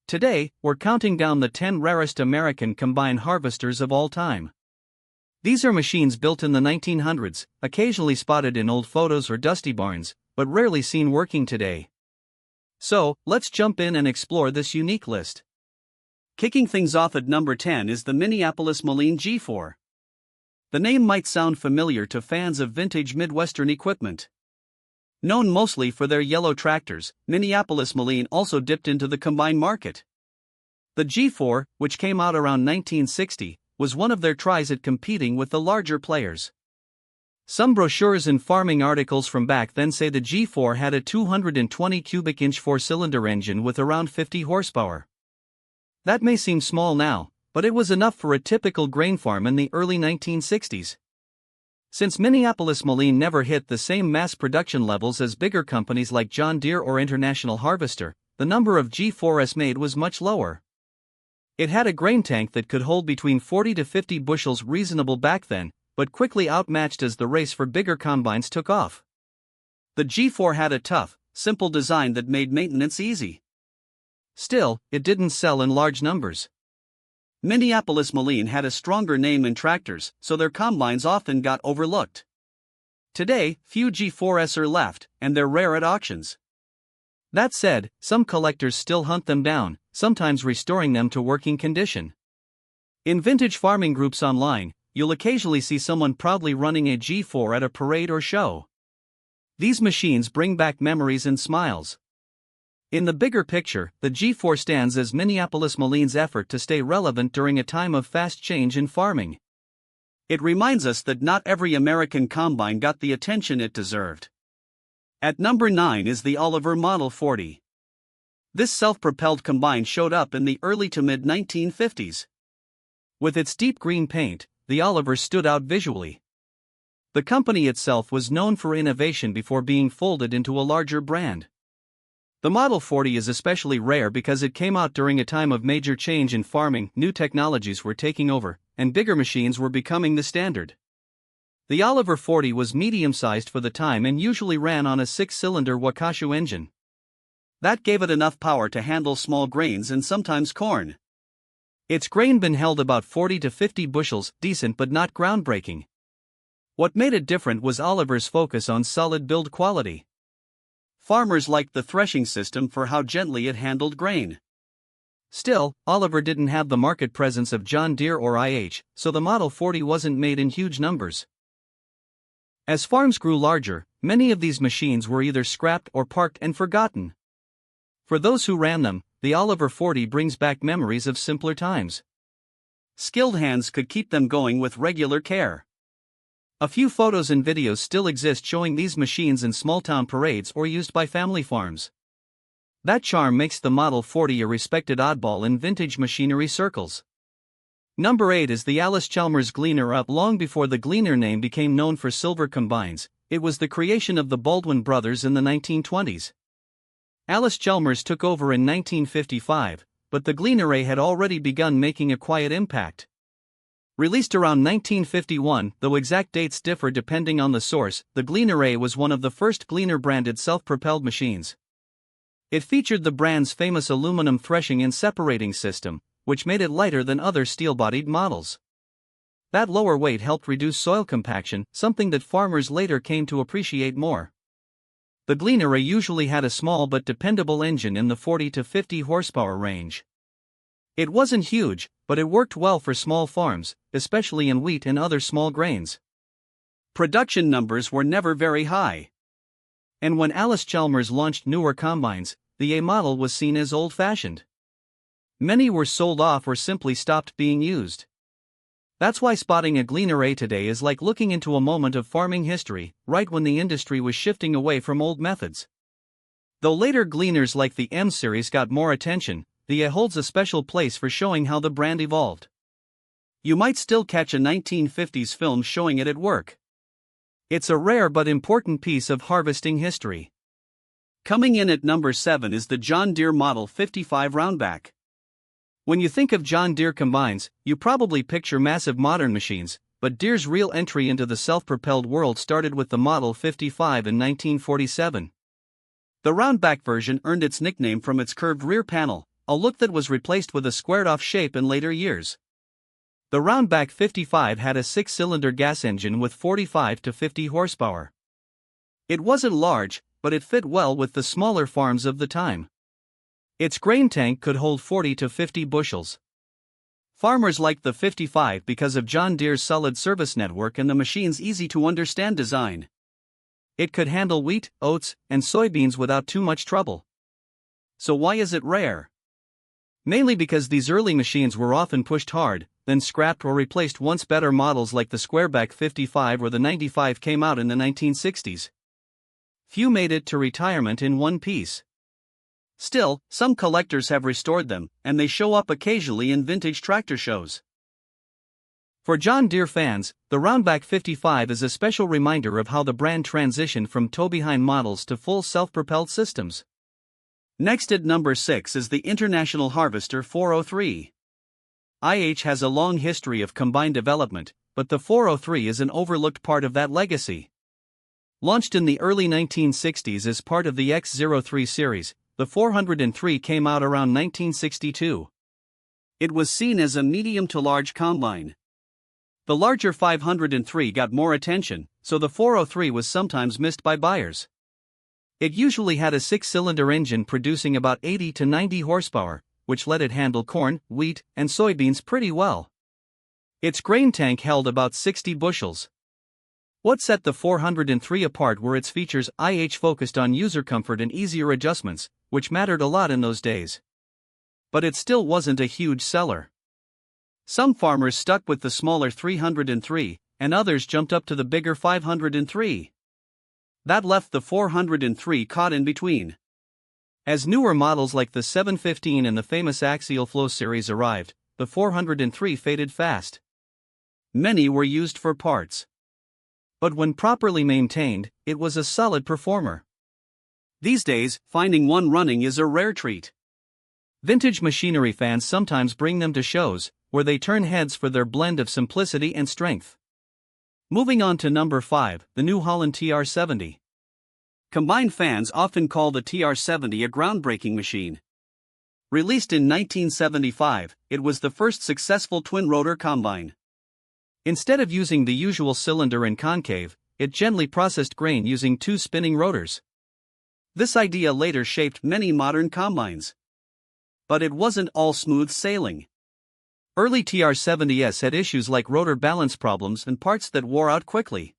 Today, we're counting down the 10 rarest American combine harvesters of all time. These are machines built in the 1900s, occasionally spotted in old photos or dusty barns, but rarely seen working today. So, let's jump in and explore this unique list. Kicking things off at number 10 is the Minneapolis Moline G4. The name might sound familiar to fans of vintage Midwestern equipment. Known mostly for their yellow tractors, Minneapolis Moline also dipped into the combine market. The G4, which came out around 1960, was one of their tries at competing with the larger players. Some brochures and farming articles from back then say the G4 had a 220 cubic inch four-cylinder engine with around 50 horsepower. That may seem small now, but it was enough for a typical grain farm in the early 1960s. Since Minneapolis Moline never hit the same mass production levels as bigger companies like John Deere or International Harvester, the number of G4s made was much lower. It had a grain tank that could hold between 40 to 50 bushels, reasonable back then, but quickly outmatched as the race for bigger combines took off. The G4 had a tough, simple design that made maintenance easy. Still, it didn't sell in large numbers. Minneapolis Moline had a stronger name in tractors, so their combines often got overlooked. Today, few G4s are left, and they're rare at auctions. That said, some collectors still hunt them down, sometimes restoring them to working condition. In vintage farming groups online, you'll occasionally see someone proudly running a G4 at a parade or show. These machines bring back memories and smiles. In the bigger picture, the G4 stands as Minneapolis Moline's effort to stay relevant during a time of fast change in farming. It reminds us that not every American combine got the attention it deserved. At number 9 is the Oliver Model 40. This self-propelled combine showed up in the early to mid-1950s. With its deep green paint, the Oliver stood out visually. The company itself was known for innovation before being folded into a larger brand. The Model 40 is especially rare because it came out during a time of major change in farming. New technologies were taking over, and bigger machines were becoming the standard. The Oliver 40 was medium-sized for the time and usually ran on a 6-cylinder Wakashu engine. That gave it enough power to handle small grains and sometimes corn. Its grain bin held about 40 to 50 bushels, decent but not groundbreaking. What made it different was Oliver's focus on solid build quality. Farmers liked the threshing system for how gently it handled grain. Still, Oliver didn't have the market presence of John Deere or IH, so the Model 40 wasn't made in huge numbers. As farms grew larger, many of these machines were either scrapped or parked and forgotten. For those who ran them, the Oliver 40 brings back memories of simpler times. Skilled hands could keep them going with regular care. A few photos and videos still exist showing these machines in small-town parades or used by family farms. That charm makes the Model 40 a respected oddball in vintage machinery circles. Number 8 is the Allis-Chalmers Gleaner. Up long before the Gleaner name became known for silver combines, it was the creation of the Baldwin brothers in the 1920s. Allis-Chalmers took over in 1955, but the Gleaner A had already begun making a quiet impact. Released around 1951, though exact dates differ depending on the source, the Gleaner A was one of the first Gleaner-branded self-propelled machines. It featured the brand's famous aluminum threshing and separating system, which made it lighter than other steel-bodied models. That lower weight helped reduce soil compaction, something that farmers later came to appreciate more. The Gleaner A usually had a small but dependable engine in the 40 to 50 horsepower range. It wasn't huge, but it worked well for small farms, especially in wheat and other small grains. Production numbers were never very high. And when Allis-Chalmers launched newer combines, the A model was seen as old-fashioned. Many were sold off or simply stopped being used. That's why spotting a Gleaner A today is like looking into a moment of farming history, right when the industry was shifting away from old methods. Though later Gleaners like the M series got more attention, the A holds a special place for showing how the brand evolved. You might still catch a 1950s film showing it at work. It's a rare but important piece of harvesting history. Coming in at number 7 is the John Deere Model 55 Roundback. When you think of John Deere combines, you probably picture massive modern machines, but Deere's real entry into the self-propelled world started with the Model 55 in 1947. The roundback version earned its nickname from its curved rear panel, a look that was replaced with a squared-off shape in later years. The Roundback 55 had a 6-cylinder gas engine with 45 to 50 horsepower. It wasn't large, but it fit well with the smaller farms of the time. Its grain tank could hold 40 to 50 bushels. Farmers liked the 55 because of John Deere's solid service network and the machine's easy-to-understand design. It could handle wheat, oats, and soybeans without too much trouble. So why is it rare? Mainly because these early machines were often pushed hard, then scrapped or replaced once better models like the Squareback 55 or the 95 came out in the 1960s. Few made it to retirement in one piece. Still, some collectors have restored them, and they show up occasionally in vintage tractor shows. For John Deere fans, the Roundback 55 is a special reminder of how the brand transitioned from tow-behind models to full self-propelled systems. Next at number 6 is the International Harvester 403. IH has a long history of combine development, but the 403 is an overlooked part of that legacy. Launched in the early 1960s as part of the X03 series, the 403 came out around 1962. It was seen as a medium to large combine. The larger 503 got more attention, so the 403 was sometimes missed by buyers. It usually had a 6-cylinder engine producing about 80 to 90 horsepower, which let it handle corn, wheat, and soybeans pretty well. Its grain tank held about 60 bushels. What set the 403 apart were its features. IH focused on user comfort and easier adjustments, which mattered a lot in those days. But it still wasn't a huge seller. Some farmers stuck with the smaller 303, and others jumped up to the bigger 503. That left the 403 caught in between. As newer models like the 715 and the famous Axial Flow series arrived, the 403 faded fast. Many were used for parts. But when properly maintained, it was a solid performer. These days, finding one running is a rare treat. Vintage machinery fans sometimes bring them to shows, where they turn heads for their blend of simplicity and strength. Moving on to number 5, the New Holland TR70. Combine fans often call the TR70 a groundbreaking machine. Released in 1975, it was the first successful twin-rotor combine. Instead of using the usual cylinder and concave, it gently processed grain using 2 spinning rotors. This idea later shaped many modern combines. But it wasn't all smooth sailing. Early TR70s had issues like rotor balance problems and parts that wore out quickly.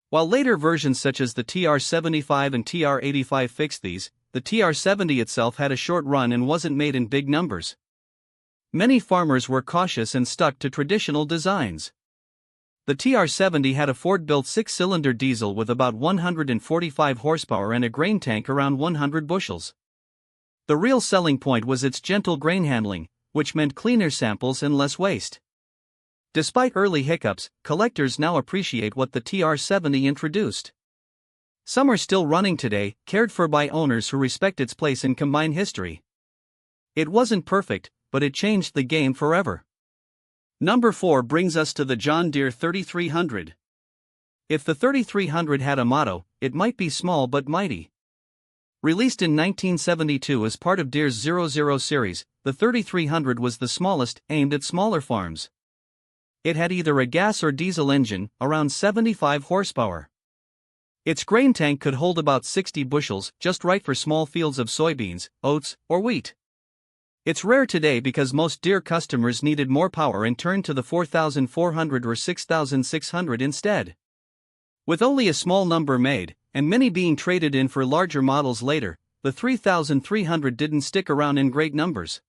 While later versions such as the TR75 and TR85 fixed these, the TR70 itself had a short run and wasn't made in big numbers. Many farmers were cautious and stuck to traditional designs. The TR70 had a Ford-built 6-cylinder diesel with about 145 horsepower and a grain tank around 100 bushels. The real selling point was its gentle grain handling, which meant cleaner samples and less waste. Despite early hiccups, collectors now appreciate what the TR70 introduced. Some are still running today, cared for by owners who respect its place in combine history. It wasn't perfect, but it changed the game forever. Number 4 brings us to the John Deere 3300. If the 3300 had a motto, it might be small but mighty. Released in 1972 as part of Deere's 00 series, the 3300 was the smallest, aimed at smaller farms. It had either a gas or diesel engine, around 75 horsepower. Its grain tank could hold about 60 bushels, just right for small fields of soybeans, oats, or wheat. It's rare today because most Deere customers needed more power and turned to the 4400 or 6600 instead. With only a small number made, and many being traded in for larger models later, the 3300 didn't stick around in great numbers.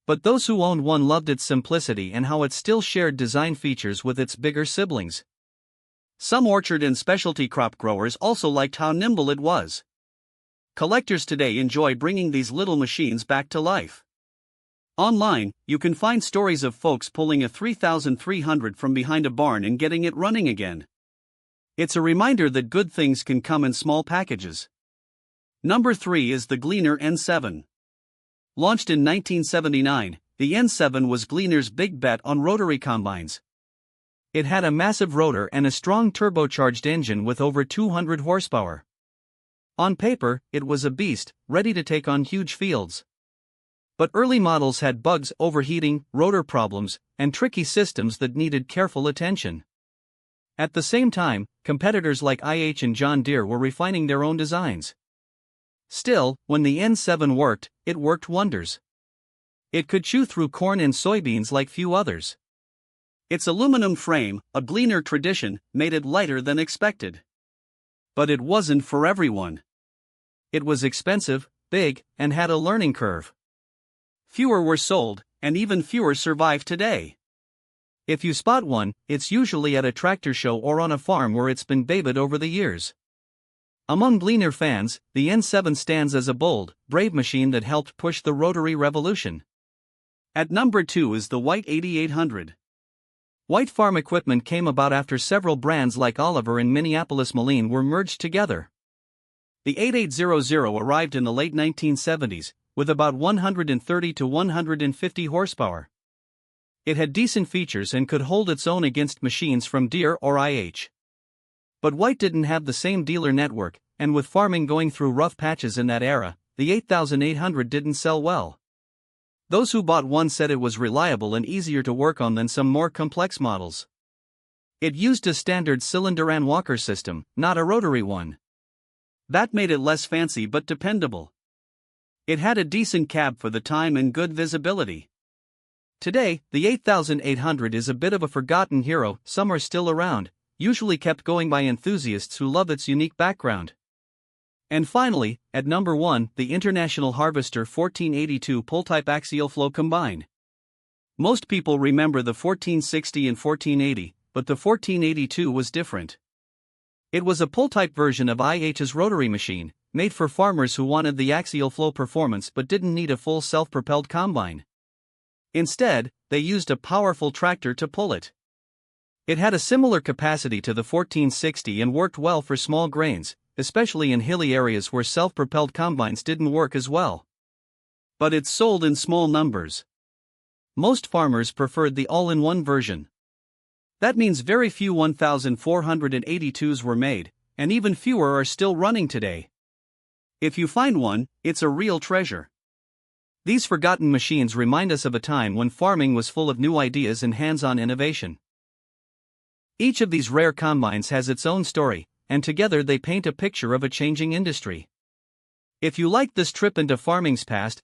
But those who owned one loved its simplicity and how it still shared design features with its bigger siblings. Some orchard and specialty crop growers also liked how nimble it was. Collectors today enjoy bringing these little machines back to life. Online, you can find stories of folks pulling a 3300 from behind a barn and getting it running again. It's a reminder that good things can come in small packages. Number 3 is the Gleaner N7. Launched in 1979, the N7 was Gleaner's big bet on rotary combines. It had a massive rotor and a strong turbocharged engine with over 200 horsepower. On paper, it was a beast, ready to take on huge fields. But early models had bugs, overheating, rotor problems, and tricky systems that needed careful attention. At the same time, competitors like IH and John Deere were refining their own designs. Still, when the N7 worked, it worked wonders. It could chew through corn and soybeans like few others. Its aluminum frame, a Gleaner tradition, made it lighter than expected. But it wasn't for everyone. It was expensive, big, and had a learning curve. Fewer were sold, and even fewer survive today. If you spot one, it's usually at a tractor show or on a farm where it's been babied over the years. Among Gleaner fans, the N7 stands as a bold, brave machine that helped push the rotary revolution. At number 2 is the White 8800. White farm equipment came about after several brands like Oliver and Minneapolis-Moline were merged together. The 8800 arrived in the late 1970s, with about 130 to 150 horsepower. It had decent features and could hold its own against machines from Deere or IH. But White didn't have the same dealer network, and with farming going through rough patches in that era, the 8800 didn't sell well. Those who bought one said it was reliable and easier to work on than some more complex models. It used a standard cylinder and walker system, not a rotary one. That made it less fancy but dependable. It had a decent cab for the time and good visibility. Today, the 8800 is a bit of a forgotten hero. Some are still around, usually kept going by enthusiasts who love its unique background. And finally, at number 1, the International Harvester 1482 pull-type axial flow combine. Most people remember the 1460 and 1480, but the 1482 was different. It was a pull-type version of IH's rotary machine, made for farmers who wanted the axial flow performance but didn't need a full self-propelled combine. Instead, they used a powerful tractor to pull it. It had a similar capacity to the 1460 and worked well for small grains, especially in hilly areas where self-propelled combines didn't work as well. But it's sold in small numbers. Most farmers preferred the all-in-one version. That means very few 1482s were made, and even fewer are still running today. If you find one, it's a real treasure. These forgotten machines remind us of a time when farming was full of new ideas and hands-on innovation. Each of these rare combines has its own story, and together they paint a picture of a changing industry. If you like this trip into farming's past,